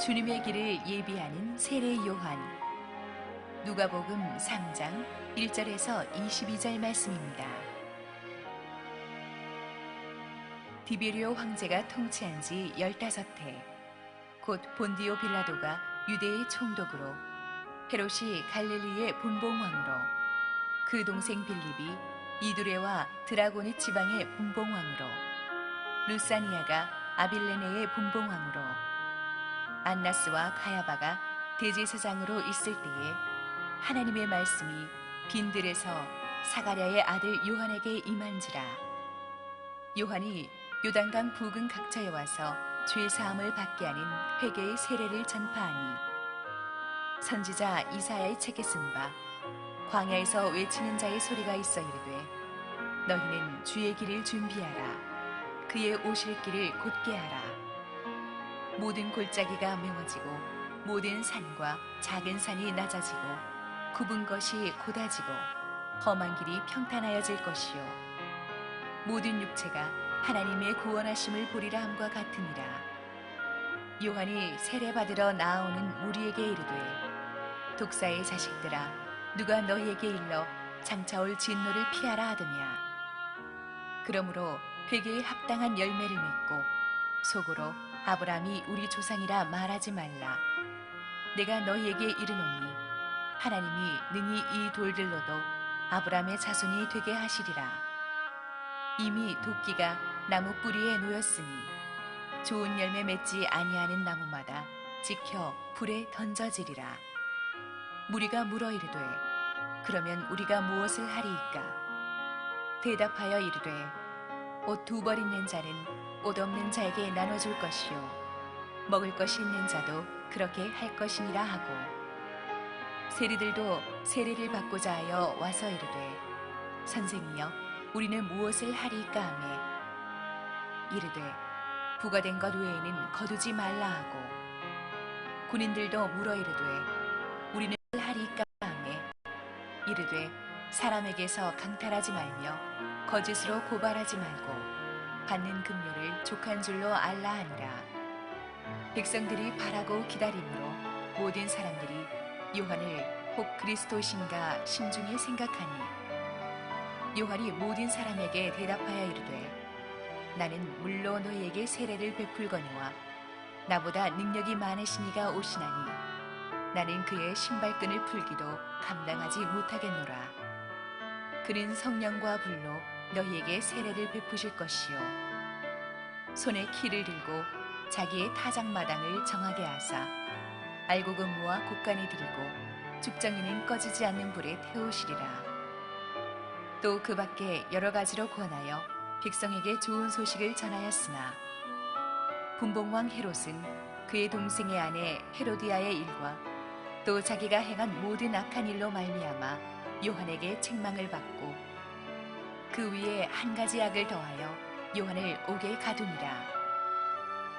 주님의 길을 예비하는 세례 요한. 누가복음 3장 1절에서 22절 말씀입니다. 디베리오 황제가 통치한 지 15해, 곧 본디오 빌라도가 유대의 총독으로, 헤롯이 갈릴리의 분봉왕으로, 그 동생 빌립이 이두레와 드라고니 지방의 분봉왕으로, 루사니아가 아빌레네의 분봉왕으로, 안나스와 가야바가 대제사장으로 있을 때에 하나님의 말씀이 빈들에서 사가랴의 아들 요한에게 임한지라. 요한이 요단강 부근 각처에 와서 죄 사함을 받게 하는 회개의 세례를 전파하니, 선지자 이사야의 책에 쓴 바 광야에서 외치는 자의 소리가 있어 이르되, 너희는 주의 길을 준비하라. 그의 오실 길을 곧게 하라. 모든 골짜기가 메워지고 모든 산과 작은 산이 낮아지고 굽은 것이 곧아지고 험한 길이 평탄하여질 것이요, 모든 육체가 하나님의 구원하심을 보리라 함과 같으니라. 요한이 세례받으러 나아오는 무리에게 이르되, 독사의 자식들아, 누가 너희에게 일러 장차올 진노를 피하라 하더냐. 그러므로 회개에 합당한 열매를 맺고 속으로 아브라함이 우리 조상이라 말하지 말라. 내가 너희에게 이르노니 하나님이 능히 이 돌들로도 아브라함의 자손이 되게 하시리라. 이미 도끼가 나무 뿌리에 놓였으니 좋은 열매 맺지 아니하는 나무마다 지켜 불에 던져지리라. 무리가 물어 이르되, 그러면 우리가 무엇을 하리이까? 대답하여 이르되, 옷 2벌 있는 자는 옷 없는 자에게 나눠줄 것이요, 먹을 것이 있는 자도 그렇게 할 것이니라 하고, 세리들도 세례를 받고자 하여 와서 이르되, 선생이여, 우리는 무엇을 하리이까 하매, 이르되 부과된 것 외에는 거두지 말라 하고, 군인들도 물어 이르되, 우리는 무엇을 하리이까 하매, 이르되 사람에게서 강탈하지 말며 거짓으로 고발하지 말고 받는 급료를 족한 줄로 알라 하니라. 백성들이 바라고 기다림으로 모든 사람들이 요한을 혹 그리스도신가 심중에 생각하니, 요한이 모든 사람에게 대답하여 이르되, 나는 물로 너희에게 세례를 베풀거니와 나보다 능력이 많으신 이가 오시나니 나는 그의 신발끈을 풀기도 감당하지 못하겠노라. 그는 성령과 불로 너희에게 세례를 베푸실 것이요, 손에 키를 들고 자기의 타작마당을 정하게 하사 알곡 근무와 곡간에 들이고 죽정이는 꺼지지 않는 불에 태우시리라. 또 그 밖에 여러 가지로 권하여 백성에게 좋은 소식을 전하였으나, 분봉왕 헤롯은 그의 동생의 아내 헤로디아의 일과 또 자기가 행한 모든 악한 일로 말미암아 요한에게 책망을 받고 그 위에 한 가지 악을 더하여 요한을 옥에 가두니라.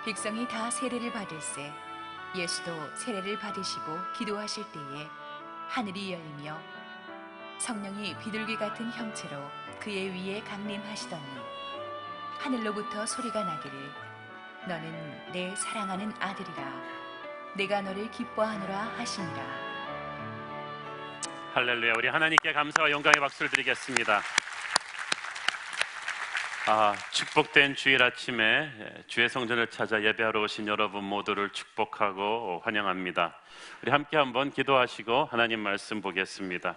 백성이 다 세례를 받을세 예수도 세례를 받으시고 기도하실 때에 하늘이 열리며 성령이 비둘기 같은 형체로 그의 위에 강림하시더니, 하늘로부터 소리가 나기를, 너는 내 사랑하는 아들이라, 내가 너를 기뻐하노라 하시니라. 할렐루야. 우리 하나님께 감사와 영광의 박수를 드리겠습니다. 축복된 주일 아침에 주의 성전을 찾아 예배하러 오신 여러분 모두를 축복하고 환영합니다. 우리 함께 한번 기도하시고 하나님 말씀 보겠습니다.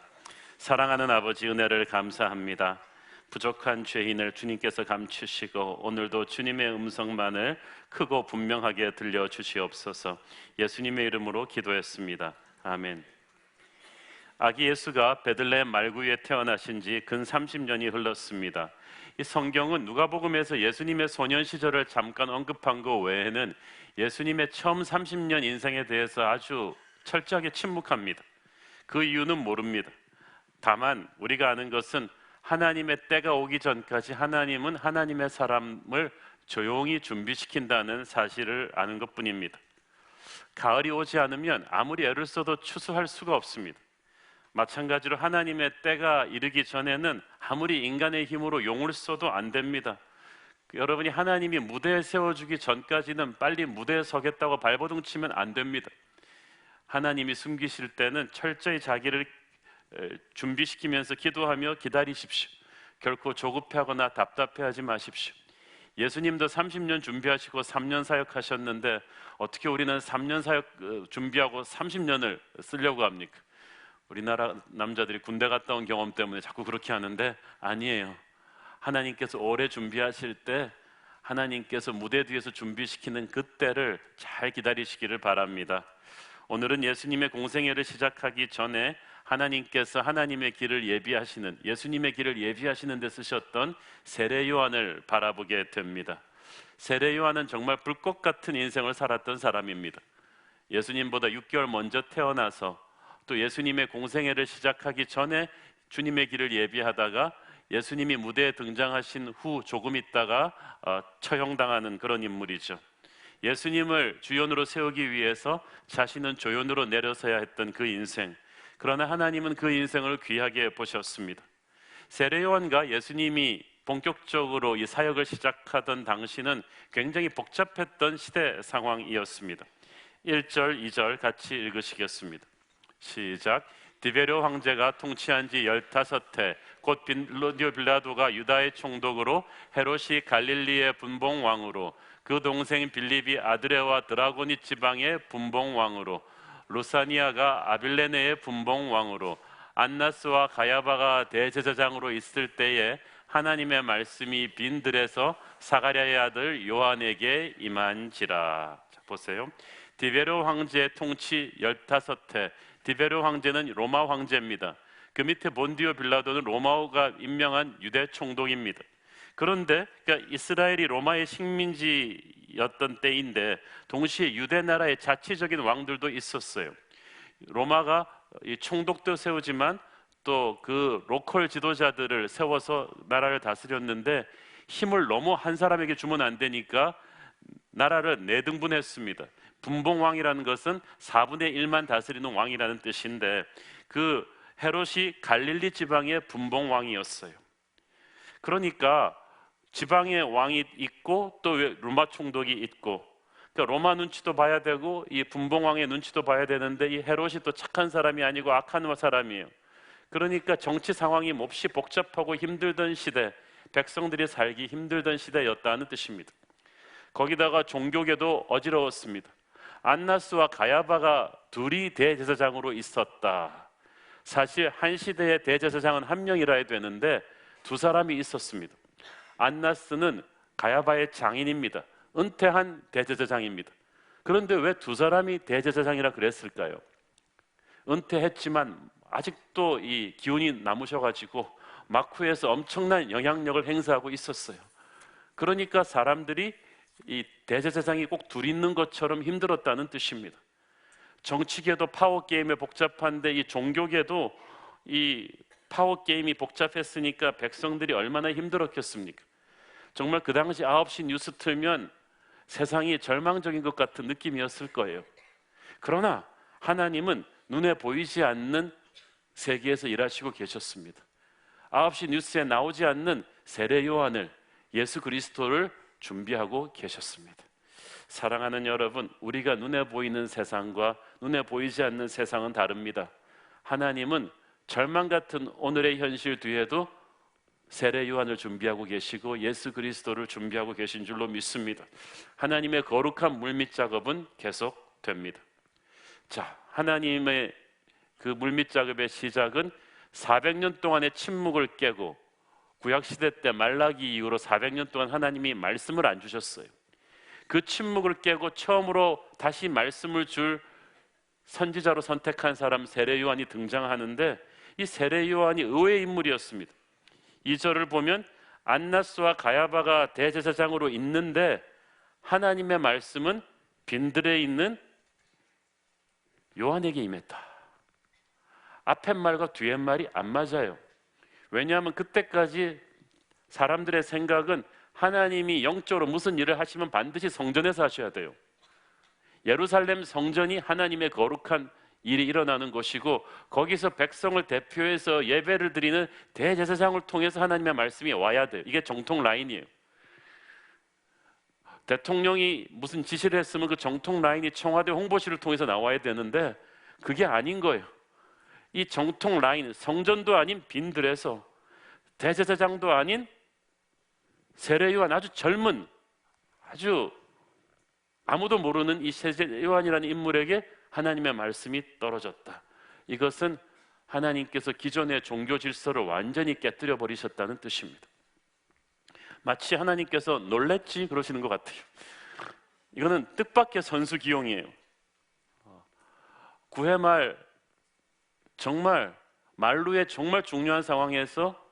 사랑하는 아버지, 은혜를 감사합니다. 부족한 죄인을 주님께서 감추시고 오늘도 주님의 음성만을 크고 분명하게 들려주시옵소서. 예수님의 이름으로 기도했습니다. 아멘. 아기 예수가 베들레헴 말구에 태어나신 지 근 30년이 흘렀습니다. 이 성경은 누가복음에서 예수님의 소년 시절을 잠깐 언급한 것 외에는 예수님의 처음 30년 인생에 대해서 아주 철저하게 침묵합니다. 그 이유는 모릅니다. 다만 우리가 아는 것은 하나님의 때가 오기 전까지 하나님은 하나님의 사람을 조용히 준비시킨다는 사실을 아는 것뿐입니다. 가을이 오지 않으면 아무리 애를 써도 추수할 수가 없습니다. 마찬가지로 하나님의 때가 이르기 전에는 아무리 인간의 힘으로 용을 써도 안 됩니다. 여러분이 하나님이 무대에 세워주기 전까지는 빨리 무대에 서겠다고 발버둥 치면 안 됩니다. 하나님이 숨기실 때는 철저히 자기를 준비시키면서 기도하며 기다리십시오. 결코 조급해하거나 답답해하지 마십시오. 예수님도 30년 준비하시고 3년 사역하셨는데 어떻게 우리는 3년 사역 준비하고 30년을 쓰려고 합니까? 우리나라 남자들이 군대 갔다 온 경험 때문에 자꾸 그렇게 하는데 아니에요. 하나님께서 오래 준비하실 때 하나님께서 무대 뒤에서 준비시키는 그때를 잘 기다리시기를 바랍니다. 오늘은 예수님의 공생애를 시작하기 전에 하나님께서 하나님의 길을 예비하시는, 예수님의 길을 예비하시는 데 쓰셨던 세례 요한을 바라보게 됩니다. 세례 요한은 정말 불꽃 같은 인생을 살았던 사람입니다. 예수님보다 6개월 먼저 태어나서 또 예수님의 공생애를 시작하기 전에 주님의 길을 예비하다가 예수님이 무대에 등장하신 후 조금 있다가 처형당하는 그런 인물이죠. 예수님을 주연으로 세우기 위해서 자신은 조연으로 내려서야 했던 그 인생, 그러나 하나님은 그 인생을 귀하게 보셨습니다. 세례 요한과 예수님이 본격적으로 이 사역을 시작하던 당시는 굉장히 복잡했던 시대 상황이었습니다. 1절, 2절 같이 읽으시겠습니다. 시작. 디베료 황제가 통치한 지 15해 곧 본디오 빌라도가 유다의 총독으로 헤롯이 갈릴리의 분봉왕으로 그 동생 빌립이 아드레와 드라고니 지방의 분봉왕으로 루사니아가 아빌레네의 분봉왕으로 안나스와 가야바가 대제사장으로 있을 때에 하나님의 말씀이 빈 들에서 사가랴의 아들 요한에게 임한지라. 자, 보세요. 디베료 황제의 통치 15해. 디베료 황제는 로마 황제입니다. 그 밑에 본디오 빌라도는 로마가 임명한 유대 총독입니다. 그런데 그러니까 이스라엘이 로마의 식민지였던 때인데 동시에 유대 나라의 자치적인 왕들도 있었어요. 로마가 이 총독도 세우지만 또 그 로컬 지도자들을 세워서 나라를 다스렸는데 힘을 너무 한 사람에게 주면 안 되니까 나라를 내등분했습니다. 분봉왕이라는 것은 4분의 1만 다스리는 왕이라는 뜻인데 그 헤롯이 갈릴리 지방의 분봉왕이었어요. 그러니까 지방의 왕이 있고 또 로마 총독이 있고, 그러니까 로마 눈치도 봐야 되고 이 분봉왕의 눈치도 봐야 되는데 이 헤롯이 또 착한 사람이 아니고 악한 사람이에요. 그러니까 정치 상황이 몹시 복잡하고 힘들던 시대, 백성들이 살기 힘들던 시대였다는 뜻입니다. 거기다가 종교계도 어지러웠습니다. 안나스와 가야바가 둘이 대제사장으로 있었다. 사실 한 시대의 대제사장은 한 명이라 해야 되는데 두 사람이 있었습니다. 안나스는 가야바의 장인입니다. 은퇴한 대제사장입니다. 그런데 왜 두 사람이 대제사장이라 그랬을까요? 은퇴했지만 아직도 이 기운이 남으셔가지고 마쿠에서 엄청난 영향력을 행사하고 있었어요. 그러니까 사람들이 이 대제사장이 꼭 둘 있는 것처럼 힘들었다는 뜻입니다. 정치계도 파워게임에 복잡한데 이 종교계도 이 파워게임이 복잡했으니까 백성들이 얼마나 힘들었겠습니까? 정말 그 당시 9시 뉴스 틀면 세상이 절망적인 것 같은 느낌이었을 거예요. 그러나 하나님은 눈에 보이지 않는 세계에서 일하시고 계셨습니다. 9시 뉴스에 나오지 않는 세례 요한을, 예수 그리스도를 준비하고 계셨습니다. 사랑하는 여러분, 우리가 눈에 보이는 세상과 눈에 보이지 않는 세상은 다릅니다. 하나님은 절망 같은 오늘의 현실 뒤에도 세례 요한을 준비하고 계시고 예수 그리스도를 준비하고 계신 줄로 믿습니다. 하나님의 거룩한 물밑 작업은 계속됩니다. 자, 하나님의 그 물밑 작업의 시작은 400년 동안의 침묵을 깨고 구약시대 때 말라기 이후로 400년 동안 하나님이 말씀을 안 주셨어요. 그 침묵을 깨고 처음으로 다시 말씀을 줄 선지자로 선택한 사람 세례 요한이 등장하는데 이 세례 요한이 의외의 인물이었습니다. 2절을 보면 안나스와 가야바가 대제사장으로 있는데 하나님의 말씀은 빈들에 있는 요한에게 임했다. 앞에 말과 뒤에 말이 안 맞아요. 왜냐하면 그때까지 사람들의 생각은 하나님이 영적으로 무슨 일을 하시면 반드시 성전에서 하셔야 돼요. 예루살렘 성전이 하나님의 거룩한 일이 일어나는 곳이고 거기서 백성을 대표해서 예배를 드리는 대제사장을 통해서 하나님의 말씀이 와야 돼요. 이게 정통 라인이에요. 대통령이 무슨 지시를 했으면 그 정통 라인이 청와대 홍보실을 통해서 나와야 되는데 그게 아닌 거예요. 이 정통 라인, 성전도 아닌 빈들에서 대제사장도 아닌 세례요한, 아주 젊은, 아주 아무도 모르는 이 세례요한이라는 인물에게 하나님의 말씀이 떨어졌다. 이것은 하나님께서 기존의 종교 질서를 완전히 깨뜨려 버리셨다는 뜻입니다. 마치 하나님께서 놀랬지 그러시는 것 같아요. 이거는 뜻밖의 선수 기용이에요. 9회 말 정말 말루의 정말 중요한 상황에서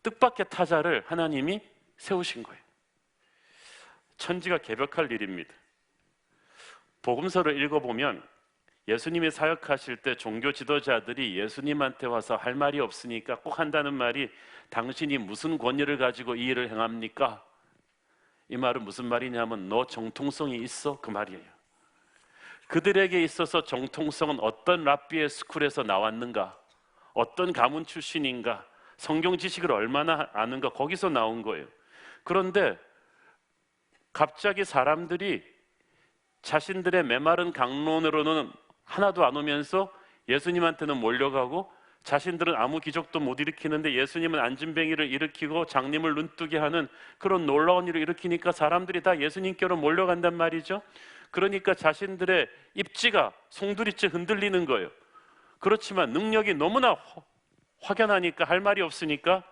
뜻밖의 타자를 하나님이 세우신 거예요. 천지가 개벽할 일입니다. 복음서를 읽어보면 예수님이 사역하실 때 종교 지도자들이 예수님한테 와서 할 말이 없으니까 꼭 한다는 말이 당신이 무슨 권위를 가지고 이 일을 행합니까? 이 말은 무슨 말이냐면 너 정통성이 있어? 그 말이에요. 그들에게 있어서 정통성은 어떤 랍비의 스쿨에서 나왔는가? 어떤 가문 출신인가? 성경 지식을 얼마나 아는가? 거기서 나온 거예요. 그런데 갑자기 사람들이 자신들의 메마른 강론으로는 하나도 안 오면서 예수님한테는 몰려가고 자신들은 아무 기적도 못 일으키는데 예수님은 안진뱅이를 일으키고 장님을 눈뜨게 하는 그런 놀라운 일을 일으키니까 사람들이 다 예수님께로 몰려간단 말이죠. 그러니까 자신들의 입지가 송두리째 흔들리는 거예요. 그렇지만 능력이 너무나 확연하니까 할 말이 없으니까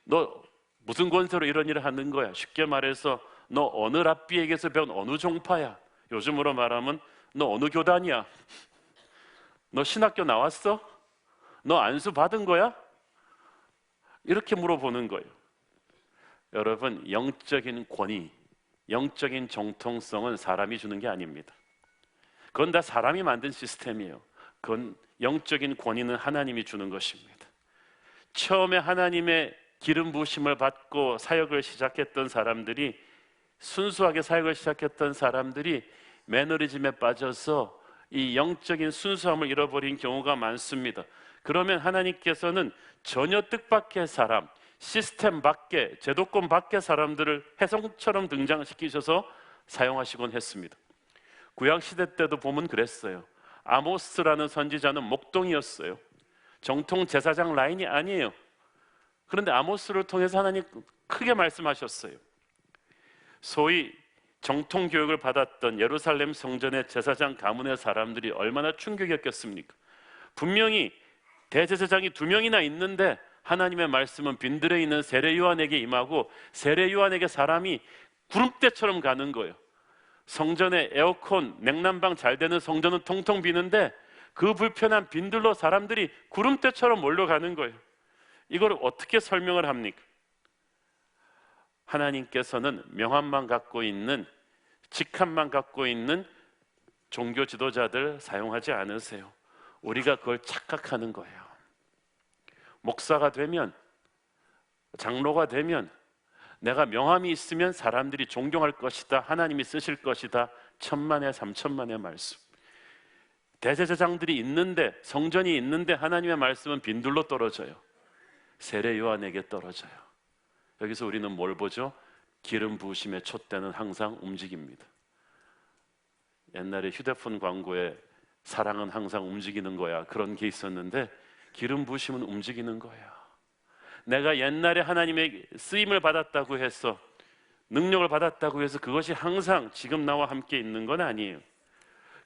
너 무슨 권세로 이런 일을 하는 거야? 쉽게 말해서 너 어느 랍비에게서 배운 어느 종파야? 요즘으로 말하면 너 어느 교단이야? 너 신학교 나왔어? 너 안수 받은 거야? 이렇게 물어보는 거예요. 여러분, 영적인 권위, 영적인 정통성은 사람이 주는 게 아닙니다. 그건 다 사람이 만든 시스템이에요. 그건 영적인 권위는 하나님이 주는 것입니다. 처음에 하나님의 기름 부으심을 받고 사역을 시작했던 사람들이, 순수하게 사역을 시작했던 사람들이 매너리즘에 빠져서 이 영적인 순수함을 잃어버린 경우가 많습니다. 그러면 하나님께서는 전혀 뜻밖의 사람, 시스템 밖에, 제도권 밖의 사람들을 혜성처럼 등장시키셔서 사용하시곤 했습니다. 구약시대 때도 보면 그랬어요. 아모스라는 선지자는 목동이었어요. 정통 제사장 라인이 아니에요. 그런데 아모스를 통해서 하나님 크게 말씀하셨어요. 소위 정통 교육을 받았던 예루살렘 성전의 제사장 가문의 사람들이 얼마나 충격이었겠습니까? 분명히 대제사장이 2명이나 있는데 하나님의 말씀은 빈들에 있는 세례 요한에게 임하고 세례 요한에게 사람이 구름대처럼 가는 거예요. 성전에 에어컨, 냉난방 잘 되는 성전은 통통 비는데 그 불편한 빈들로 사람들이 구름대처럼 몰려가는 거예요. 이걸 어떻게 설명을 합니까? 하나님께서는 명함만 갖고 있는, 직함만 갖고 있는 종교 지도자들 사용하지 않으세요. 우리가 그걸 착각하는 거예요. 목사가 되면, 장로가 되면 내가 명함이 있으면 사람들이 존경할 것이다, 하나님이 쓰실 것이다. 천만에 삼천만의 말씀. 대제사장들이 있는데, 성전이 있는데 하나님의 말씀은 빈들로 떨어져요. 세례 요한에게 떨어져요. 여기서 우리는 뭘 보죠? 기름 부으심의 촛대는 항상 움직입니다. 옛날에 휴대폰 광고에 사랑은 항상 움직이는 거야, 그런 게 있었는데 기름 부으심은 움직이는 거예요. 내가 옛날에 하나님의 쓰임을 받았다고 해서, 능력을 받았다고 해서 그것이 항상 지금 나와 함께 있는 건 아니에요.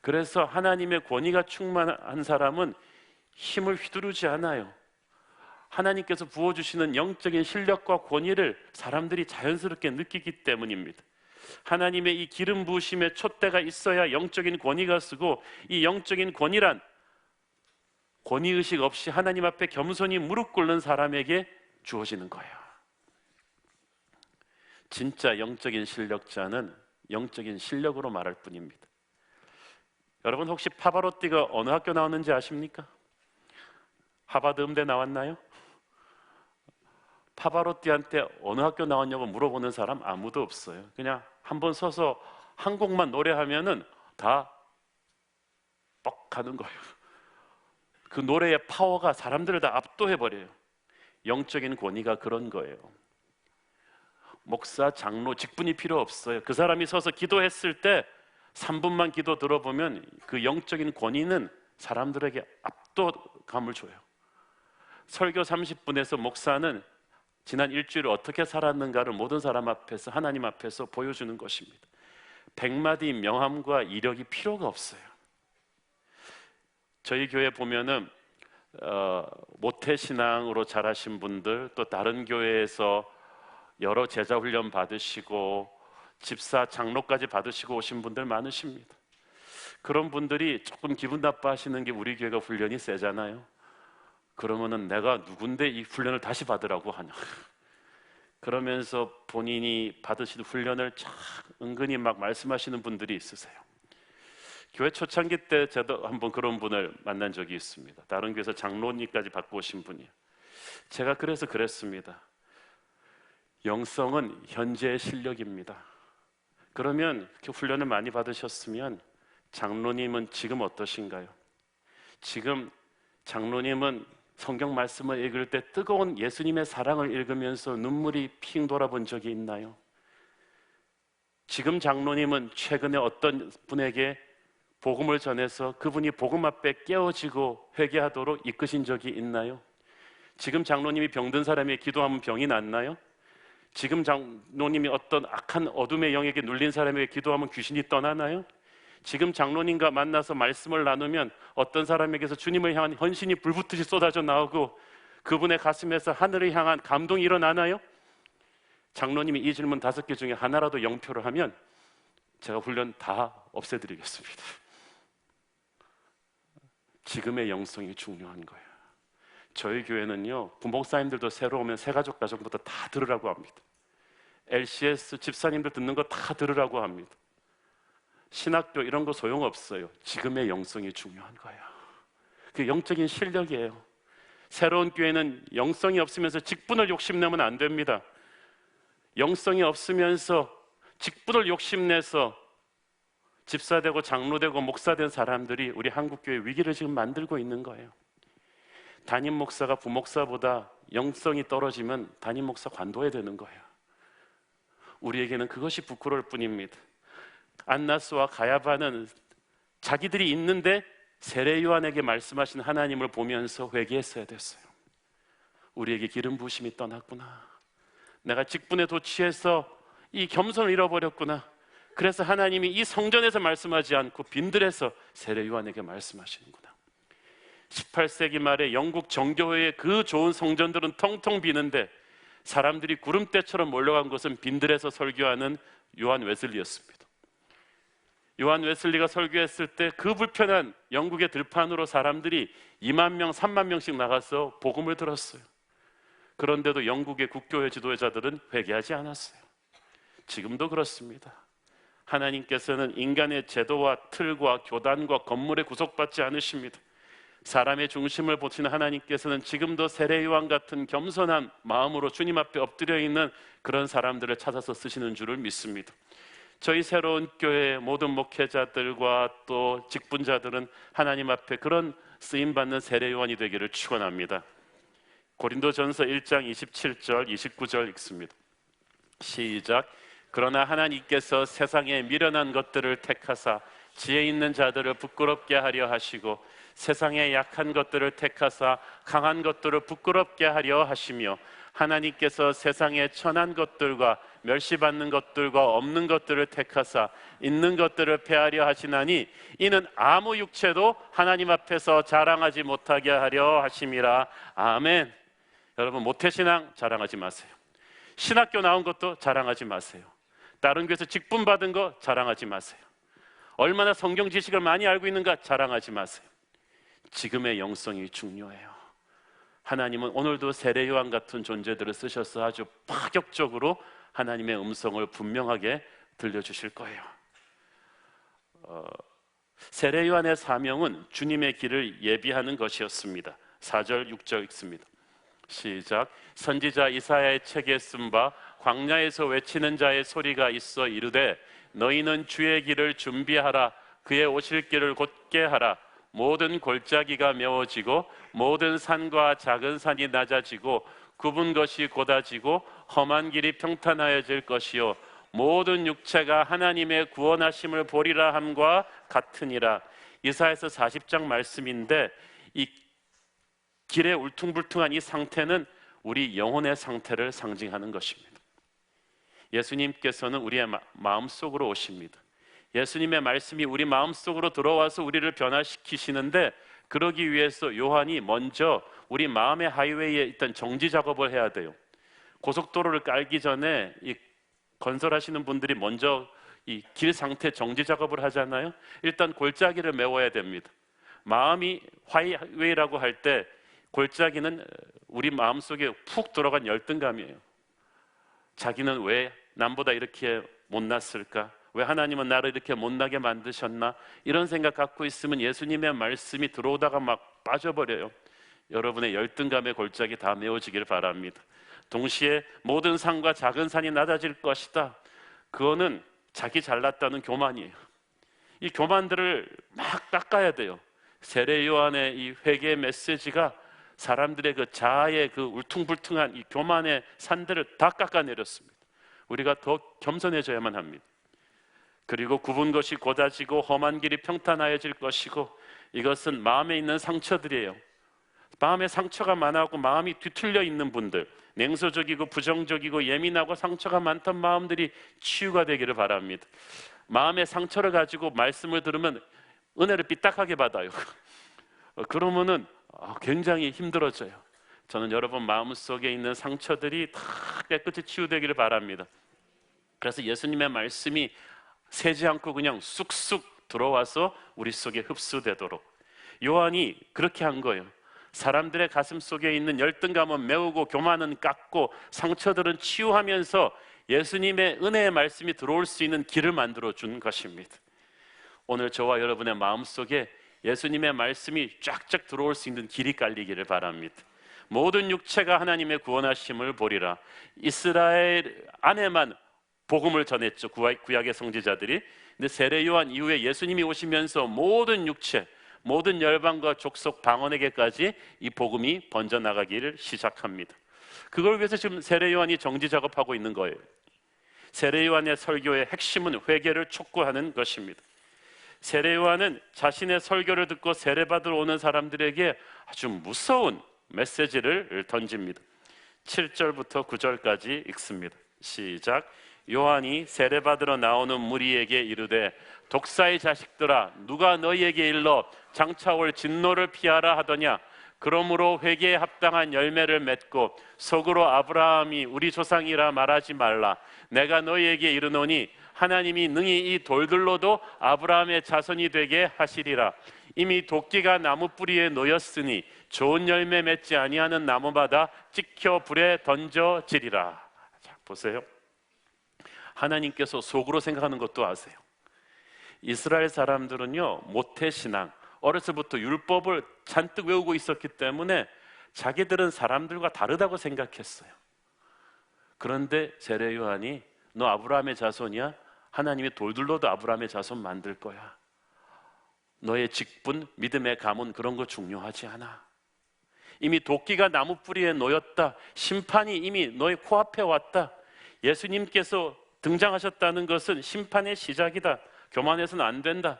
그래서 하나님의 권위가 충만한 사람은 힘을 휘두르지 않아요. 하나님께서 부어주시는 영적인 실력과 권위를 사람들이 자연스럽게 느끼기 때문입니다. 하나님의 이 기름 부으심의 촛대가 있어야 영적인 권위가 쓰고, 이 영적인 권위란 권위의식 없이 하나님 앞에 겸손히 무릎 꿇는 사람에게 주어지는 거예요. 진짜 영적인 실력자는 영적인 실력으로 말할 뿐입니다. 여러분, 혹시 파바로티가 어느 학교 나왔는지 아십니까? 하버드 음대 나왔나요? 파바로티한테 어느 학교 나왔냐고 물어보는 사람 아무도 없어요. 그냥 한번 서서 한 곡만 노래하면은 다 뻑 가는 거예요. 그 노래의 파워가 사람들을 다 압도해버려요. 영적인 권위가 그런 거예요. 목사, 장로, 직분이 필요 없어요. 그 사람이 서서 기도했을 때 3분만 기도 들어보면 그 영적인 권위는 사람들에게 압도감을 줘요. 설교 30분에서 목사는 지난 일주일을 어떻게 살았는가를 모든 사람 앞에서, 하나님 앞에서 보여주는 것입니다. 100마디 명함과 이력이 필요가 없어요. 저희 교회 보면은 모태신앙으로 자라신 분들, 또 다른 교회에서 여러 제자 훈련 받으시고 집사, 장로까지 받으시고 오신 분들 많으십니다. 그런 분들이 조금 기분 나빠하시는 게 우리 교회가 훈련이 세잖아요. 그러면은 내가 누군데 이 훈련을 다시 받으라고 하냐, 그러면서 본인이 받으신 훈련을 은근히 막 말씀하시는 분들이 있으세요. 교회 초창기 때 저도 한번 그런 분을 만난 적이 있습니다. 다른 교회에서 장로님까지 받고 오신 분이에요. 제가 그래서 그랬습니다. 영성은 현재의 실력입니다. 그러면 이렇게 훈련을 많이 받으셨으면 장로님은 지금 어떠신가요? 지금 장로님은 성경 말씀을 읽을 때 뜨거운 예수님의 사랑을 읽으면서 눈물이 핑 돌아본 적이 있나요? 지금 장로님은 최근에 어떤 분에게 복음을 전해서 그분이 복음 앞에 깨어지고 회개하도록 이끄신 적이 있나요? 지금 장로님이 병든 사람에게 기도하면 병이 낫나요? 지금 장로님이 어떤 악한 어둠의 영에게 눌린 사람에게 기도하면 귀신이 떠나나요? 지금 장로님과 만나서 말씀을 나누면 어떤 사람에게서 주님을 향한 헌신이 불붙듯이 쏟아져 나오고 그분의 가슴에서 하늘을 향한 감동이 일어나나요? 장로님이 이 질문 5개 중에 하나라도 영표를 하면 제가 훈련 다 없애드리겠습니다. 지금의 영성이 중요한 거예요. 저희 교회는요, 부목사님들도 새로 오면 새가족 가정부터 다 들으라고 합니다. LCS 집사님들 듣는 거 다 들으라고 합니다. 신학교 이런 거 소용없어요. 지금의 영성이 중요한 거예요. 그게 영적인 실력이에요. 새로운 교회는 영성이 없으면서 직분을 욕심내면 안 됩니다. 영성이 없으면서 직분을 욕심내서 집사되고 장로되고 목사된 사람들이 우리 한국교회 위기를 지금 만들고 있는 거예요. 담임 목사가 부목사보다 영성이 떨어지면 담임 목사 관둬야 되는 거예요. 우리에게는 그것이 부끄러울 뿐입니다. 안나스와 가야바는 자기들이 있는데 세례 요한에게 말씀하신 하나님을 보면서 회개했어야 됐어요. 우리에게 기름 부으심이 떠났구나. 내가 직분에 도취해서 이 겸손을 잃어버렸구나. 그래서 하나님이 이 성전에서 말씀하지 않고 빈들에서 세례 요한에게 말씀하시는구나. 18세기 말에 영국 정교회의 그 좋은 성전들은 텅텅 비는데 사람들이 구름대처럼 몰려간 것은 빈들에서 설교하는 요한 웨슬리였습니다. 요한 웨슬리가 설교했을 때 그 불편한 영국의 들판으로 사람들이 2만 명, 3만 명씩 나가서 복음을 들었어요. 그런데도 영국의 국교회 지도자들은 회개하지 않았어요. 지금도 그렇습니다. 하나님께서는 인간의 제도와 틀과 교단과 건물에 구속받지 않으십니다. 사람의 중심을 보시는 하나님께서는 지금도 세례 요한 같은 겸손한 마음으로 주님 앞에 엎드려 있는 그런 사람들을 찾아서 쓰시는 줄을 믿습니다. 저희 새로운 교회 모든 목회자들과 또 직분자들은 하나님 앞에 그런 쓰임받는 세례 요한이 되기를 축원합니다. 고린도전서 1장 27절 29절 읽습니다. 시작. 그러나 하나님께서 세상에 미련한 것들을 택하사 지혜 있는 자들을 부끄럽게 하려 하시고 세상에 약한 것들을 택하사 강한 것들을 부끄럽게 하려 하시며 하나님께서 세상에 천한 것들과 멸시받는 것들과 없는 것들을 택하사 있는 것들을 폐하려 하시나니 이는 아무 육체도 하나님 앞에서 자랑하지 못하게 하려 하심이라. 아멘. 여러분, 모태신앙 자랑하지 마세요. 신학교 나온 것도 자랑하지 마세요. 다른 교회에서 직분 받은 거 자랑하지 마세요. 얼마나 성경 지식을 많이 알고 있는가 자랑하지 마세요. 지금의 영성이 중요해요. 하나님은 오늘도 세례 요한 같은 존재들을 쓰셔서 아주 파격적으로 하나님의 음성을 분명하게 들려주실 거예요. 세례 요한의 사명은 주님의 길을 예비하는 것이었습니다. 4절 6절 읽습니다. 시작. 선지자 이사야의 책에 쓴 바 광야에서 외치는 자의 소리가 있어 이르되 너희는 주의 길을 준비하라. 그의 오실 길을 곧게 하라. 모든 골짜기가 메워지고 모든 산과 작은 산이 낮아지고 굽은 것이 곧아지고 험한 길이 평탄하여질 것이요 모든 육체가 하나님의 구원하심을 보리라 함과 같으니라. 이사야서 40장 말씀인데 이 길에 울퉁불퉁한 이 상태는 우리 영혼의 상태를 상징하는 것입니다. 예수님께서는 우리의 마음속으로 오십니다. 예수님의 말씀이 우리 마음속으로 들어와서 우리를 변화시키시는데, 그러기 위해서 요한이 먼저 우리 마음의 하이웨이에 일단 정지 작업을 해야 돼요. 고속도로를 깔기 전에 이 건설하시는 분들이 먼저 이 길 상태 정지 작업을 하잖아요. 일단 골짜기를 메워야 됩니다. 마음이 하이웨이라고 할 때 골짜기는 우리 마음속에 푹 들어간 열등감이에요. 자기는 왜 남보다 이렇게 못났을까? 왜 하나님은 나를 이렇게 못나게 만드셨나? 이런 생각 갖고 있으면 예수님의 말씀이 들어오다가 막 빠져버려요. 여러분의 열등감의 골짜기 다 메워지길 바랍니다. 동시에 모든 산과 작은 산이 낮아질 것이다. 그거는 자기 잘났다는 교만이에요. 이 교만들을 막 깎아야 돼요. 세례 요한의 이 회개의 메시지가 사람들의 그 자아의 그 울퉁불퉁한 이 교만의 산들을 다 깎아내렸습니다. 우리가 더 겸손해져야만 합니다. 그리고 굽은 것이 곧아지고 험한 길이 평탄하여질 것이고, 이것은 마음에 있는 상처들이에요. 마음에 상처가 많아하고 마음이 뒤틀려 있는 분들, 냉소적이고 부정적이고 예민하고 상처가 많던 마음들이 치유가 되기를 바랍니다. 마음의 상처를 가지고 말씀을 들으면 은혜를 삐딱하게 받아요. 그러면은 굉장히 힘들어져요. 저는 여러분 마음속에 있는 상처들이 다 깨끗이 치유되기를 바랍니다. 그래서 예수님의 말씀이 새지 않고 그냥 쑥쑥 들어와서 우리 속에 흡수되도록 요한이 그렇게 한 거예요. 사람들의 가슴 속에 있는 열등감은 메우고 교만은 깎고 상처들은 치유하면서 예수님의 은혜의 말씀이 들어올 수 있는 길을 만들어 준 것입니다. 오늘 저와 여러분의 마음속에 예수님의 말씀이 쫙쫙 들어올 수 있는 길이 깔리기를 바랍니다. 모든 육체가 하나님의 구원하심을 보리라. 이스라엘 안에만 복음을 전했죠, 구약의 선지자들이. 근데 세례 요한 이후에 예수님이 오시면서 모든 육체, 모든 열방과 족속 방언에게까지 이 복음이 번져나가기를 시작합니다. 그걸 위해서 지금 세례 요한이 정지 작업하고 있는 거예요. 세례 요한의 설교의 핵심은 회개를 촉구하는 것입니다. 세례 요한은 자신의 설교를 듣고 세례받으러 오는 사람들에게 아주 무서운 메시지를 던집니다. 7절부터 9절까지 읽습니다. 시작. 요한이 세례받으러 나오는 무리에게 이르되 독사의 자식들아, 누가 너희에게 일러 장차 올 진노를 피하라 하더냐? 그러므로 회개에 합당한 열매를 맺고 속으로 아브라함이 우리 조상이라 말하지 말라. 내가 너희에게 이르노니 하나님이 능히 이 돌들로도 아브라함의 자손이 되게 하시리라. 이미 도끼가 나무 뿌리에 놓였으니 좋은 열매 맺지 아니하는 나무마다 찍혀 불에 던져지리라. 자, 보세요. 하나님께서 속으로 생각하는 것도 아세요. 이스라엘 사람들은요, 모태신앙, 어렸을부터 율법을 잔뜩 외우고 있었기 때문에 자기들은 사람들과 다르다고 생각했어요. 그런데 세례 요한이 너 아브라함의 자손이야? 하나님이 돌들로도 아브라함의 자손 만들 거야. 너의 직분, 믿음의 가문 그런 거 중요하지 않아. 이미 도끼가 나무 뿌리에 놓였다. 심판이 이미 너의 코앞에 왔다. 예수님께서 등장하셨다는 것은 심판의 시작이다. 교만해서는 안 된다.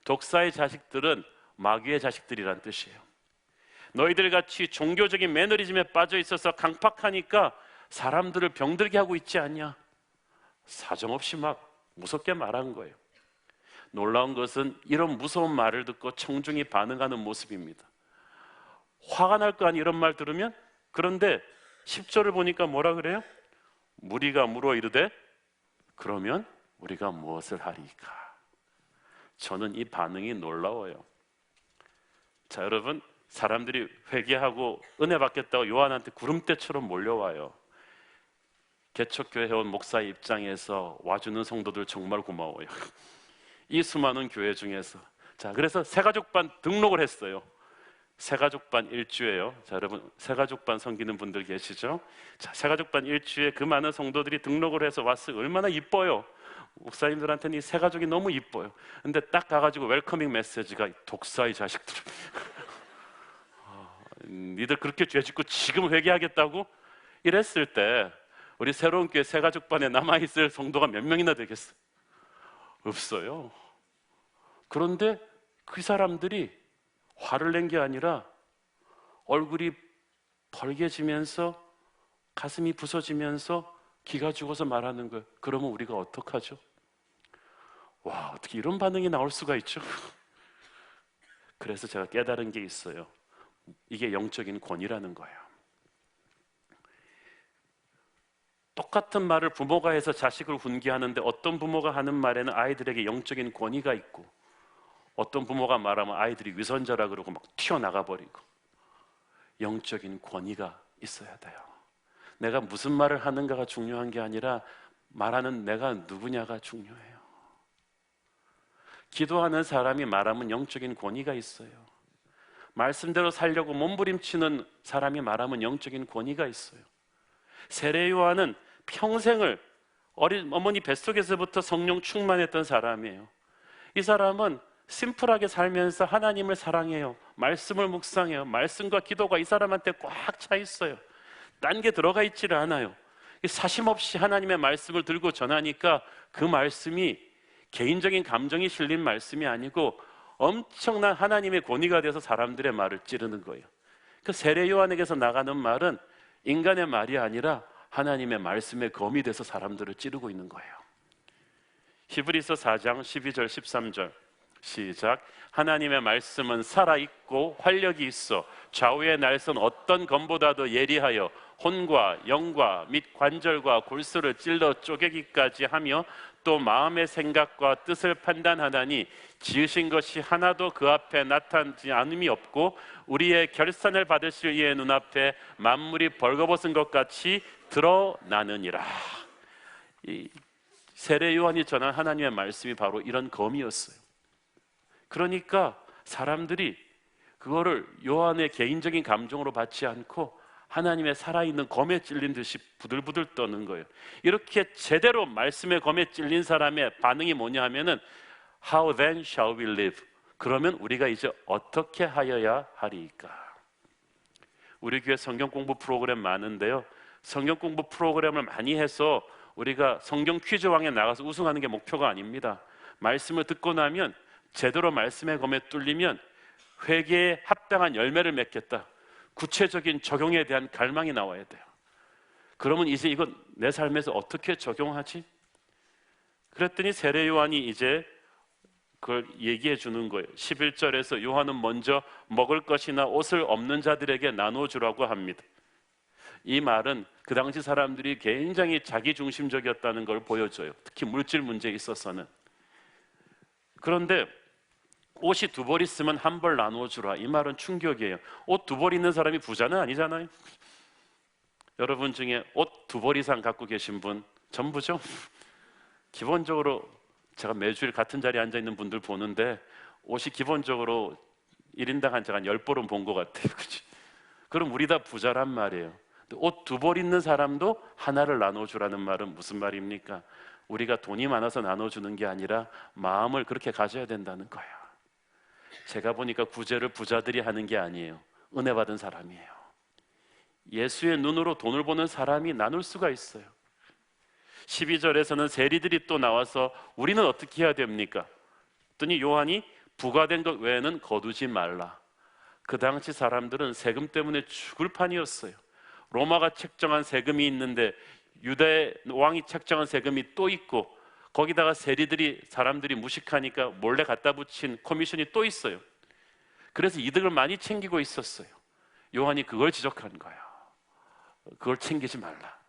독사의 자식들은 마귀의 자식들이란 뜻이에요. 너희들 같이 종교적인 매너리즘에 빠져 있어서 강팍하니까 사람들을 병들게 하고 있지 않냐? 사정없이 막 무섭게 말한 거예요. 놀라운 것은 이런 무서운 말을 듣고 청중이 반응하는 모습입니다. 화가 날 거 아니 이런 말 들으면. 그런데 10절을 보니까 뭐라 그래요? 무리가 물어 이르되 그러면 우리가 무엇을 하리까? 저는 이 반응이 놀라워요. 자, 여러분, 사람들이 회개하고 은혜 받겠다고 요한한테 구름대처럼 몰려와요. 개척교회 회원 목사의 입장에서 와주는 성도들 정말 고마워요. 이 수많은 교회 중에서. 자, 그래서 새가족반 등록을 했어요. 새가족반 일주예요. 자, 여러분, 새가족반 섬기는 분들 계시죠? 자, 새가족반 일주에 그 많은 성도들이 등록을 해서 왔어요. 얼마나 이뻐요. 목사님들한테는 이 새가족이 너무 이뻐요. 근데 딱 가가지고 웰커밍 메시지가 독사의 자식들. 니들 그렇게 죄 짓고 지금 회개하겠다고? 이랬을 때 우리 새로운 교회 새가족반에 남아있을 성도가 몇 명이나 되겠어요? 없어요. 그런데 그 사람들이 화를 낸 게 아니라 얼굴이 벌개지면서 가슴이 부서지면서 기가 죽어서 말하는 거예요. 그러면 우리가 어떡하죠? 와, 어떻게 이런 반응이 나올 수가 있죠? 그래서 제가 깨달은 게 있어요. 이게 영적인 권위라는 거예요. 똑같은 말을 부모가 해서 자식을 훈계하는데 어떤 부모가 하는 말에는 아이들에게 영적인 권위가 있고 어떤 부모가 말하면 아이들이 위선자라 그러고 막 튀어나가 버리고 영적인 권위가 있어야 돼요. 내가 무슨 말을 하는가가 중요한 게 아니라 말하는 내가 누구냐가 중요해요. 기도하는 사람이 말하면 영적인 권위가 있어요. 말씀대로 살려고 몸부림치는 사람이 말하면 영적인 권위가 있어요. 세례 요한은 평생을 어린 어머니 뱃속에서부터 성령 충만했던 사람이에요. 이 사람은 심플하게 살면서 하나님을 사랑해요. 말씀을 묵상해요. 말씀과 기도가 이 사람한테 꽉 차 있어요. 딴 게 들어가 있지를 않아요. 사심 없이 하나님의 말씀을 들고 전하니까 그 말씀이 개인적인 감정이 실린 말씀이 아니고 엄청난 하나님의 권위가 돼서 사람들의 말을 찌르는 거예요. 그 세례 요한에게서 나가는 말은 인간의 말이 아니라 하나님의 말씀의 검이 돼서 사람들을 찌르고 있는 거예요. 히브리서 4장 12절 13절 시작. 하나님의 말씀은 살아있고 활력이 있어 좌우의 날선 어떤 검보다도 예리하여 혼과 영과 및 관절과 골수를 찔러 쪼개기까지 하며 또 마음의 생각과 뜻을 판단하다니 지으신 것이 하나도 그 앞에 나타나지 않음이 없고 우리의 결산을 받으실 이의 눈앞에 만물이 벌거벗은 것 같이 드러나느니라. 이 세례 요한이 전한 하나님의 말씀이 바로 이런 검이었어요. 그러니까 사람들이 그거를 요한의 개인적인 감정으로 받지 않고 하나님의 살아있는 검에 찔린 듯이 부들부들 떠는 거예요. 이렇게 제대로 말씀의 검에 찔린 사람의 반응이 뭐냐 하면은 How then shall we live? 그러면 우리가 이제 어떻게 하여야 하리까? 우리 교회 성경 공부 프로그램 많은데요. 성경 공부 프로그램을 많이 해서 우리가 성경 퀴즈왕에 나가서 우승하는 게 목표가 아닙니다. 말씀을 듣고 나면 제대로 말씀의 검에 뚫리면 회개에 합당한 열매를 맺겠다. 구체적인 적용에 대한 갈망이 나와야 돼요. 그러면 이제 이건 내 삶에서 어떻게 적용하지? 그랬더니 세례 요한이 이제 그걸 얘기해 주는 거예요. 11절에서 요한은 먼저 먹을 것이나 옷을 없는 자들에게 나눠주라고 합니다. 이 말은 그 당시 사람들이 굉장히 자기중심적이었다는 걸 보여줘요. 특히 물질 문제에 있어서는. 그런데 옷이 두 벌 있으면 한 벌 나눠주라. 이 말은 충격이에요. 옷 두 벌 있는 사람이 부자는 아니잖아요. 여러분 중에 옷 두 벌 이상 갖고 계신 분 전부죠? 기본적으로 제가 매주일 같은 자리에 앉아있는 분들 보는데 옷이 기본적으로 1인당 한 10벌은 본 것 같아요. 그치? 그럼 우리 다 부자란 말이에요. 옷 두 벌 있는 사람도 하나를 나눠주라는 말은 무슨 말입니까? 우리가 돈이 많아서 나눠주는 게 아니라 마음을 그렇게 가져야 된다는 거예요. 제가 보니까 구제를 부자들이 하는 게 아니에요. 은혜 받은 사람이에요. 예수의 눈으로 돈을 보는 사람이 나눌 수가 있어요. 12절에서는 세리들이 또 나와서 우리는 어떻게 해야 됩니까? 그랬더니 요한이 부과된 것 외에는 거두지 말라. 그 당시 사람들은 세금 때문에 죽을 판이었어요. 로마가 책정한 세금이 있는데 유대 왕이 책정한 세금이 또 있고 거기다가 세리들이 사람들이 무식하니까 몰래 갖다 붙인 커미션이 또 있어요. 그래서 이득을 많이 챙기고 있었어요. 요한이 그걸 지적한 거예요. 그걸 챙기지 말라.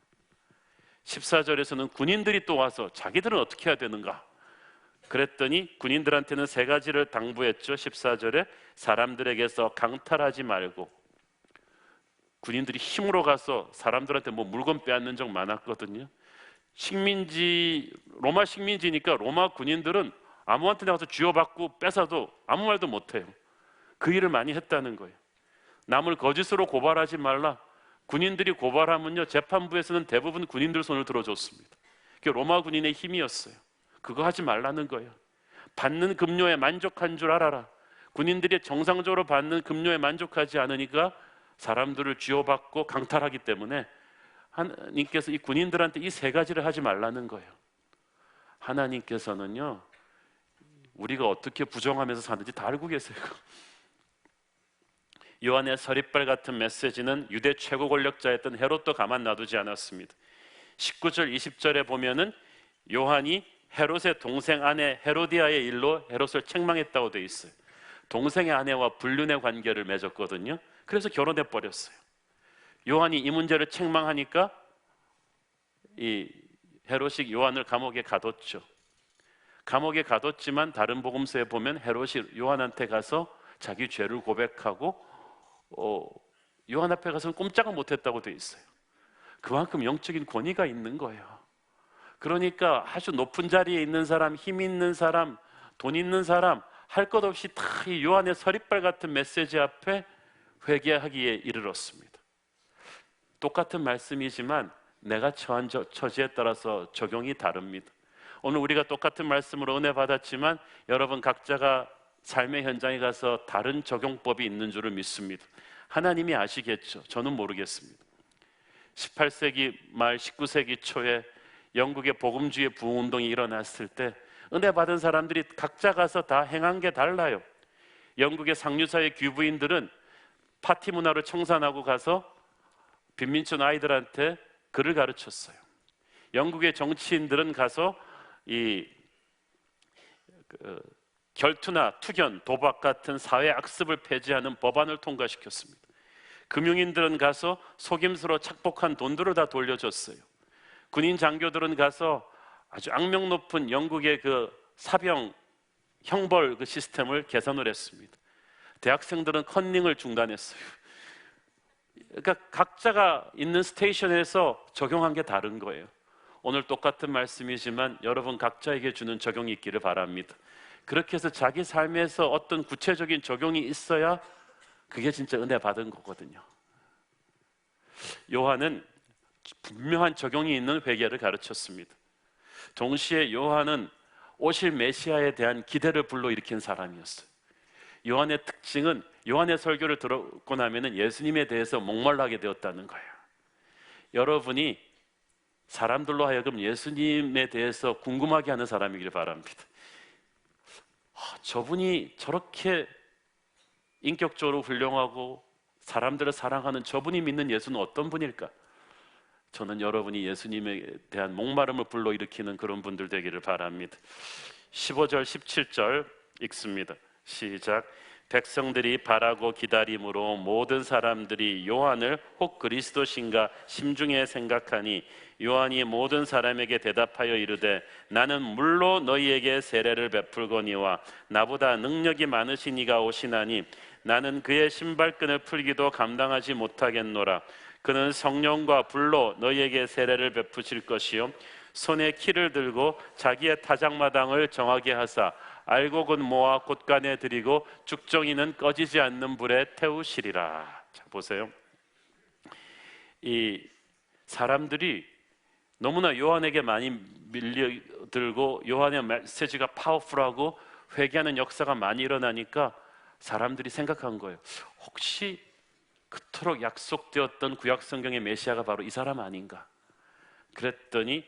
14절에서는 군인들이 또 와서 자기들은 어떻게 해야 되는가? 그랬더니 군인들한테는 세 가지를 당부했죠. 14절에 사람들에게서 강탈하지 말고. 군인들이 힘으로 가서 사람들한테 뭐 물건 빼앗는 적 많았거든요. 식민지, 로마 식민지니까 로마 군인들은 아무한테 나가서 쥐어받고 뺏어도 아무 말도 못해요. 그 일을 많이 했다는 거예요. 남을 거짓으로 고발하지 말라. 군인들이 고발하면요 재판부에서는 대부분 군인들 손을 들어줬습니다. 그게 로마 군인의 힘이었어요. 그거 하지 말라는 거예요. 받는 급료에 만족한 줄 알아라. 군인들이 정상적으로 받는 급료에 만족하지 않으니까 사람들을 쥐어받고 강탈하기 때문에 하나님께서 이 군인들한테 이 세 가지를 하지 말라는 거예요. 하나님께서는요, 우리가 어떻게 부정하면서 사는지 다 알고 계세요. 요한의 서리빨 같은 메시지는 유대 최고 권력자였던 헤롯도 가만 놔두지 않았습니다. 19절 20절에 보면은 요한이 헤롯의 동생 아내 헤로디아의 일로 헤롯을 책망했다고 되어 있어요. 동생의 아내와 불륜의 관계를 맺었거든요. 그래서 결혼해 버렸어요. 요한이 이 문제를 책망하니까 이 헤롯이 요한을 감옥에 가뒀죠. 감옥에 가뒀지만 다른 복음서에 보면 헤롯이 요한한테 가서 자기 죄를 고백하고 요한 앞에 가서는 꼼짝을 못했다고 되어 있어요. 그만큼 영적인 권위가 있는 거예요. 그러니까 아주 높은 자리에 있는 사람, 힘 있는 사람, 돈 있는 사람 할 것 없이 다 이 요한의 서리빨 같은 메시지 앞에 회개하기에 이르렀습니다. 똑같은 말씀이지만 내가 처한 처지에 따라서 적용이 다릅니다. 오늘 우리가 똑같은 말씀으로 은혜 받았지만 여러분 각자가 삶의 현장에 가서 다른 적용법이 있는 줄을 믿습니다. 하나님이 아시겠죠. 저는 모르겠습니다. 18세기 말 19세기 초에 영국의 복음주의 부흥운동이 일어났을 때 은혜 받은 사람들이 각자 가서 다 행한 게 달라요. 영국의 상류사의 귀부인들은 파티 문화를 청산하고 가서 빈민촌 아이들한테 글을 가르쳤어요. 영국의 정치인들은 가서 결투나 투견, 도박 같은 사회 악습을 폐지하는 법안을 통과시켰습니다. 금융인들은 가서 속임수로 착복한 돈들을 다 돌려줬어요. 군인 장교들은 가서 아주 악명 높은 영국의 그 사병 형벌 그 시스템을 개선을 했습니다. 대학생들은 컨닝을 중단했어요. 그러니까 각자가 있는 스테이션에서 적용한 게 다른 거예요. 오늘 똑같은 말씀이지만 여러분 각자에게 주는 적용이 있기를 바랍니다. 그렇게 해서 자기 삶에서 어떤 구체적인 적용이 있어야 그게 진짜 은혜 받은 거거든요. 요한은 분명한 적용이 있는 회개를 가르쳤습니다. 동시에 요한은 오실 메시아에 대한 기대를 불러일으킨 사람이었어요. 요한의 특징은 요한의 설교를 들었고 나면 예수님에 대해서 목말라하게 되었다는 거예요. 여러분이 사람들로 하여금 예수님에 대해서 궁금하게 하는 사람이길 바랍니다. 저분이 저렇게 인격적으로 훌륭하고 사람들을 사랑하는 저분이 믿는 예수는 어떤 분일까? 저는 여러분이 예수님에 대한 목마름을 불러일으키는 그런 분들 되기를 바랍니다. 15절 17절 읽습니다. 시작. 백성들이 바라고 기다림으로 모든 사람들이 요한을 혹 그리스도신가 심중에 생각하니 요한이 모든 사람에게 대답하여 이르되 나는 물로 너희에게 세례를 베풀거니와 나보다 능력이 많으신 이가 오시나니 나는 그의 신발끈을 풀기도 감당하지 못하겠노라. 그는 성령과 불로 너희에게 세례를 베푸실 것이요 손에 키를 들고 자기의 타작마당을 정하게 하사 알곡은 모아 곳간에 들이고 죽정이는 꺼지지 않는 불에 태우시리라. 자, 보세요. 이 사람들이 너무나 요한에게 많이 밀려들고 요한의 메시지가 파워풀하고 회개하는 역사가 많이 일어나니까 사람들이 생각한 거예요. 혹시 그토록 약속되었던 구약 성경의 메시아가 바로 이 사람 아닌가? 그랬더니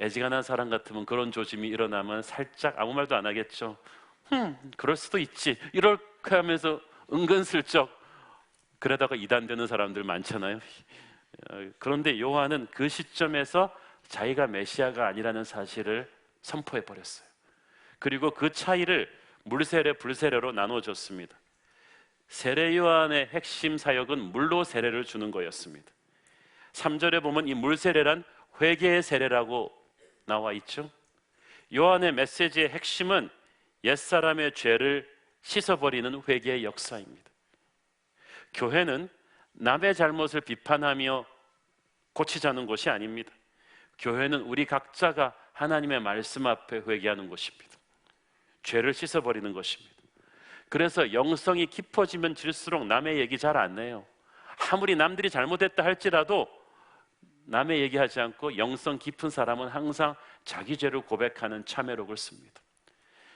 애지간한 사람 같으면 그런 조짐이 일어나면 살짝 아무 말도 안 하겠죠. 그럴 수도 있지. 이렇게 하면서 은근슬쩍 그러다가 이단되는 사람들 많잖아요. 그런데 요한은 그 시점에서 자기가 메시아가 아니라는 사실을 선포해 버렸어요. 그리고 그 차이를 물세례, 불세례로 나눠줬습니다. 세례 요한의 핵심 사역은 물로 세례를 주는 거였습니다. 3절에 보면 이 물세례란 회개의 세례라고 나와 있죠. 요한의 메시지의 핵심은 옛사람의 죄를 씻어버리는 회개의 역사입니다. 교회는 남의 잘못을 비판하며 고치자는 곳이 아닙니다. 교회는 우리 각자가 하나님의 말씀 앞에 회개하는 곳입니다. 죄를 씻어버리는 것입니다. 그래서 영성이 깊어지면 질수록 남의 얘기 잘 안 해요. 아무리 남들이 잘못했다 할지라도 남의 얘기하지 않고 영성 깊은 사람은 항상 자기 죄를 고백하는 참회록을 씁니다.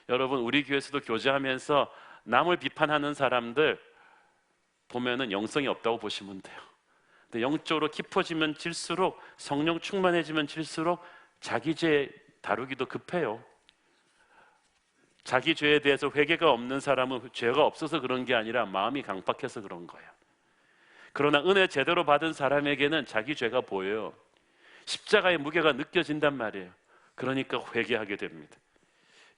여러분, 우리 교회에서도 교제하면서 남을 비판하는 사람들 보면은 영성이 없다고 보시면 돼요. 근데 영적으로 깊어지면 질수록, 성령 충만해지면 질수록 자기 죄 다루기도 급해요. 자기 죄에 대해서 회개가 없는 사람은 죄가 없어서 그런 게 아니라 마음이 강박해서 그런 거예요. 그러나 은혜 제대로 받은 사람에게는 자기 죄가 보여요. 십자가의 무게가 느껴진단 말이에요. 그러니까 회개하게 됩니다.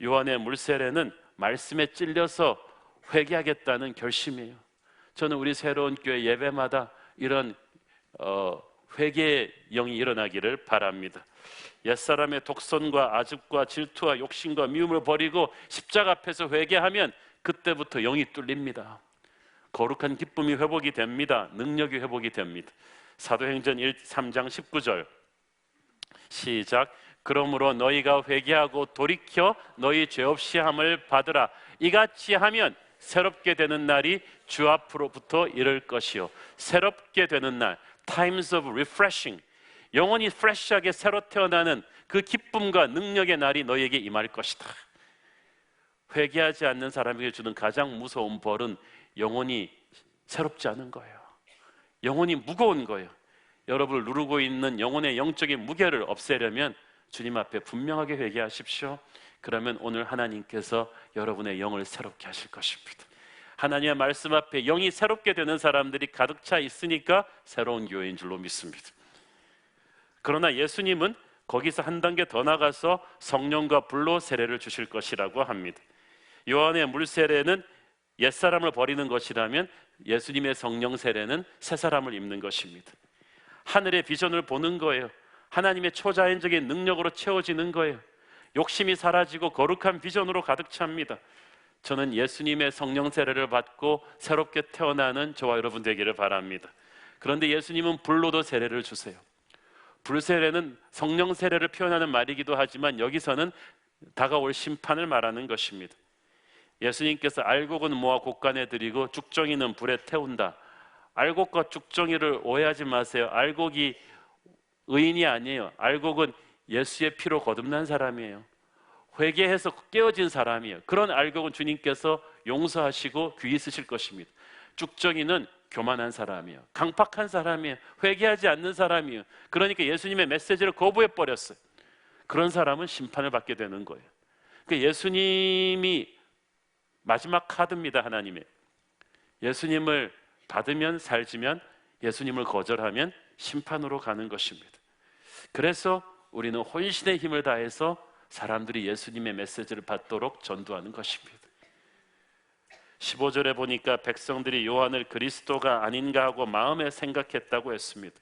요한의 물세례는 말씀에 찔려서 회개하겠다는 결심이에요. 저는 우리 새로운 교회 예배마다 이런 회개의 영이 일어나기를 바랍니다. 옛사람의 독선과 아집과 질투와 욕심과 미움을 버리고 십자가 앞에서 회개하면 그때부터 영이 뚫립니다. 거룩한 기쁨이 회복이 됩니다. 능력이 회복이 됩니다. 사도행전 3장 19절 시작. 그러므로 너희가 회개하고 돌이켜 너희 죄 없이 함을 받으라. 이같이 하면 새롭게 되는 날이 주 앞으로부터 이를 것이요. 새롭게 되는 날, times of refreshing, 영원히 프레시하게 새로 태어나는 그 기쁨과 능력의 날이 너희에게 임할 것이다. 회개하지 않는 사람에게 주는 가장 무서운 벌은 영원히 새롭지 않은 거예요. 영원히 무거운 거예요. 여러분을 누르고 있는 영혼의 영적인 무게를 없애려면 주님 앞에 분명하게 회개하십시오. 그러면 오늘 하나님께서 여러분의 영을 새롭게 하실 것입니다. 하나님의 말씀 앞에 영이 새롭게 되는 사람들이 가득 차 있으니까 새로운 교회인 줄로 믿습니다. 그러나 예수님은 거기서 한 단계 더 나가서 성령과 불로 세례를 주실 것이라고 합니다. 요한의 물 세례는 옛사람을 버리는 것이라면 예수님의 성령 세례는 새사람을 입는 것입니다. 하늘의 비전을 보는 거예요. 하나님의 초자연적인 능력으로 채워지는 거예요. 욕심이 사라지고 거룩한 비전으로 가득 찹니다. 저는 예수님의 성령 세례를 받고 새롭게 태어나는 저와 여러분 되기를 바랍니다. 그런데 예수님은 불로도 세례를 주세요. 불 세례는 성령 세례를 표현하는 말이기도 하지만 여기서는 다가올 심판을 말하는 것입니다. 예수님께서 알곡은 모아 곡간에 들이고 죽정이는 불에 태운다. 알곡과 죽정이를 오해하지 마세요. 알곡이 의인이 아니에요. 알곡은 예수의 피로 거듭난 사람이에요. 회개해서 깨어진 사람이에요. 그런 알곡은 주님께서 용서하시고 귀히 쓰실 것입니다. 죽정이는 교만한 사람이에요. 강팍한 사람이에요. 회개하지 않는 사람이에요. 그러니까 예수님의 메시지를 거부해버렸어요. 그런 사람은 심판을 받게 되는 거예요. 그러니까 예수님이 마지막 카드입니다. 하나님의 예수님을 받으면 살지면 예수님을 거절하면 심판으로 가는 것입니다. 그래서 우리는 혼신의 힘을 다해서 사람들이 예수님의 메시지를 받도록 전도하는 것입니다. 15절에 보니까 백성들이 요한을 그리스도가 아닌가 하고 마음에 생각했다고 했습니다.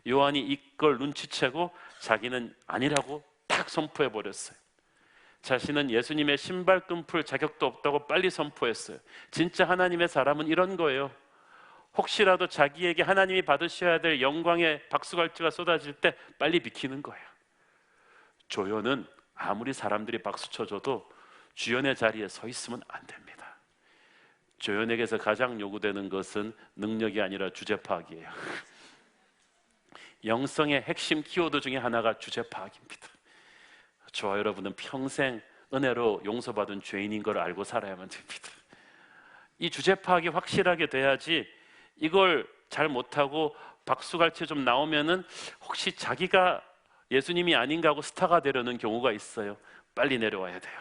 요한이 이걸 눈치채고 자기는 아니라고 딱 선포해 버렸어요. 자신은 예수님의 신발끈 풀 자격도 없다고 빨리 선포했어요. 진짜 하나님의 사람은 이런 거예요. 혹시라도 자기에게 하나님이 받으셔야 될 영광의 박수갈채가 쏟아질 때 빨리 비키는 거예요. 조연은 아무리 사람들이 박수 쳐줘도 주연의 자리에 서 있으면 안 됩니다. 조연에게서 가장 요구되는 것은 능력이 아니라 주제 파악이에요. 영성의 핵심 키워드 중에 하나가 주제 파악입니다. 저와 여러분은 평생 은혜로 용서받은 죄인인 걸 알고 살아야만 됩니다. 이 주제 파악이 확실하게 돼야지 이걸 잘 못하고 박수갈채 좀 나오면은 혹시 자기가 예수님이 아닌가 하고 스타가 되려는 경우가 있어요. 빨리 내려와야 돼요.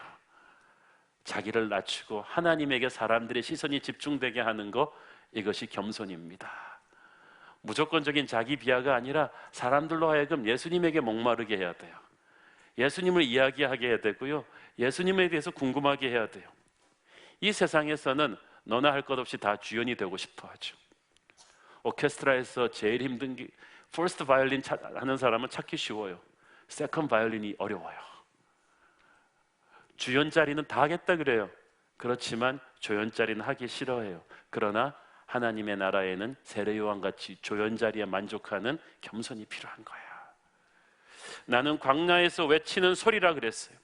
자기를 낮추고 하나님에게 사람들의 시선이 집중되게 하는 거, 이것이 겸손입니다. 무조건적인 자기 비하가 아니라 사람들로 하여금 예수님에게 목마르게 해야 돼요. 예수님을 이야기하게 해야 되고요. 예수님에 대해서 궁금하게 해야 돼요. 이 세상에서는 너나 할 것 없이 다 주연이 되고 싶어 하죠. 오케스트라에서 제일 힘든 게 퍼스트 바이올린 하는 사람은 찾기 쉬워요. 세컨드 바이올린이 어려워요. 주연 자리는 다 하겠다 그래요. 그렇지만 조연 자리는 하기 싫어해요. 그러나 하나님의 나라에는 세례 요한같이 조연 자리에 만족하는 겸손이 필요한 거야. 나는 광야에서 외치는 소리라 그랬어요.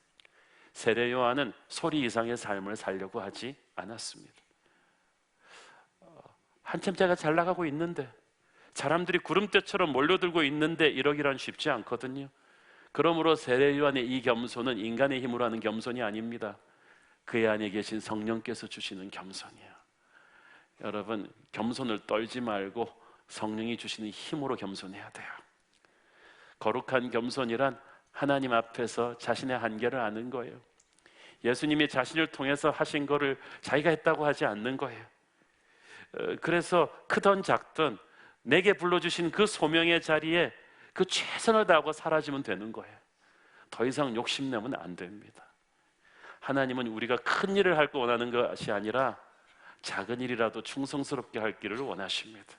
세례 요한은 소리 이상의 삶을 살려고 하지 않았습니다. 한참 제가 잘 나가고 있는데, 사람들이 구름대처럼 몰려들고 있는데 이러기란 쉽지 않거든요. 그러므로 세례 요한의 이 겸손은 인간의 힘으로 하는 겸손이 아닙니다. 그의 안에 계신 성령께서 주시는 겸손이에요. 여러분, 겸손을 떨지 말고 성령이 주시는 힘으로 겸손해야 돼요. 거룩한 겸손이란 하나님 앞에서 자신의 한계를 아는 거예요. 예수님이 자신을 통해서 하신 거를 자기가 했다고 하지 않는 거예요. 그래서 크든 작든 내게 불러주신 그 소명의 자리에 그 최선을 다하고 사라지면 되는 거예요. 더 이상 욕심내면 안 됩니다. 하나님은 우리가 큰 일을 할 거 원하는 것이 아니라 작은 일이라도 충성스럽게 할 길을 원하십니다.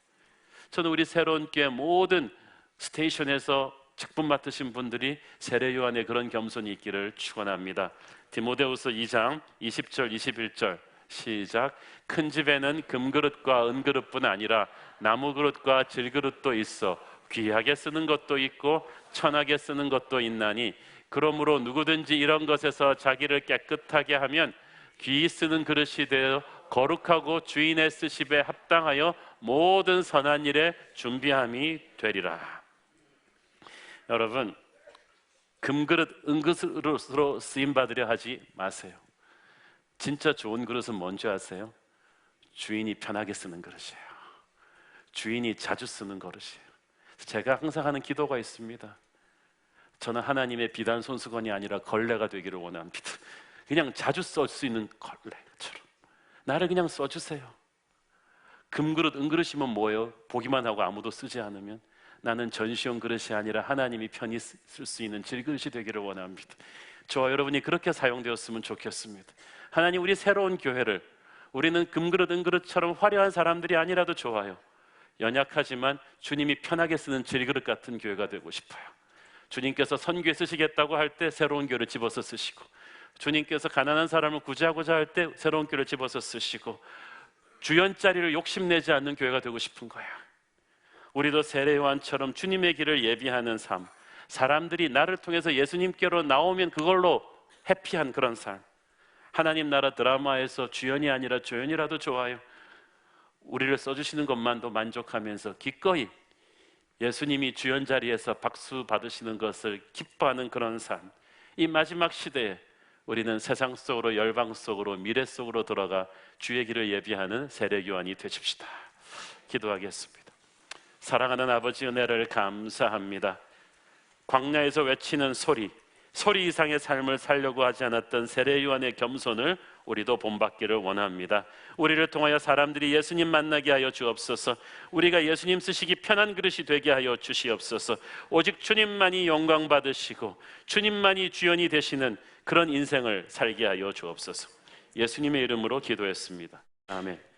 저는 우리 새로운 교회 모든 스테이션에서 직분 맡으신 분들이 세례 요한의 그런 겸손이 있기를 축원합니다. 디모데후서 2장 20절 21절 시작. 큰 집에는 금그릇과 은그릇뿐 아니라 나무그릇과 질그릇도 있어 귀하게 쓰는 것도 있고 천하게 쓰는 것도 있나니 그러므로 누구든지 이런 것에서 자기를 깨끗하게 하면 귀히 쓰는 그릇이 되어 거룩하고 주인의 쓰심에 합당하여 모든 선한 일에 준비함이 되리라. 여러분, 금그릇, 은그릇으로 쓰임받으려 하지 마세요. 진짜 좋은 그릇은 뭔지 아세요? 주인이 편하게 쓰는 그릇이에요. 주인이 자주 쓰는 그릇이에요. 제가 항상 하는 기도가 있습니다. 저는 하나님의 비단 손수건이 아니라 걸레가 되기를 원합니다. 그냥 자주 쓸 수 있는 걸레처럼 나를 그냥 써주세요. 금그릇, 은그릇이면 뭐예요? 보기만 하고 아무도 쓰지 않으면 나는 전시용 그릇이 아니라 하나님이 편히 쓸 수 있는 질그릇이 되기를 원합니다. 저와 여러분이 그렇게 사용되었으면 좋겠습니다. 하나님, 우리 새로운 교회를 우리는 금그릇, 은그릇처럼 화려한 사람들이 아니라도 좋아요. 연약하지만 주님이 편하게 쓰는 질그릇 같은 교회가 되고 싶어요. 주님께서 선교에 쓰시겠다고 할 때 새로운 교회를 집어서 쓰시고, 주님께서 가난한 사람을 구제하고자 할 때 새로운 교회를 집어서 쓰시고, 주연자리를 욕심내지 않는 교회가 되고 싶은 거야. 우리도 세례 요한처럼 주님의 길을 예비하는 삶, 사람들이 나를 통해서 예수님께로 나오면 그걸로 해피한 그런 삶. 하나님 나라 드라마에서 주연이 아니라 조연이라도 좋아요. 우리를 써주시는 것만도 만족하면서 기꺼이 예수님이 주연 자리에서 박수 받으시는 것을 기뻐하는 그런 삶. 이 마지막 시대에 우리는 세상 속으로, 열방 속으로, 미래 속으로 돌아가 주의 길을 예비하는 세례 요한이 되십시다. 기도하겠습니다. 사랑하는 아버지, 은혜를 감사합니다. 광야에서 외치는 소리 이상의 삶을 살려고 하지 않았던 세례 요한의 겸손을 우리도 본받기를 원합니다. 우리를 통하여 사람들이 예수님 만나게 하여 주옵소서. 우리가 예수님 쓰시기 편한 그릇이 되게 하여 주시옵소서. 오직 주님만이 영광 받으시고 주님만이 주연이 되시는 그런 인생을 살게 하여 주옵소서. 예수님의 이름으로 기도했습니다. 아멘.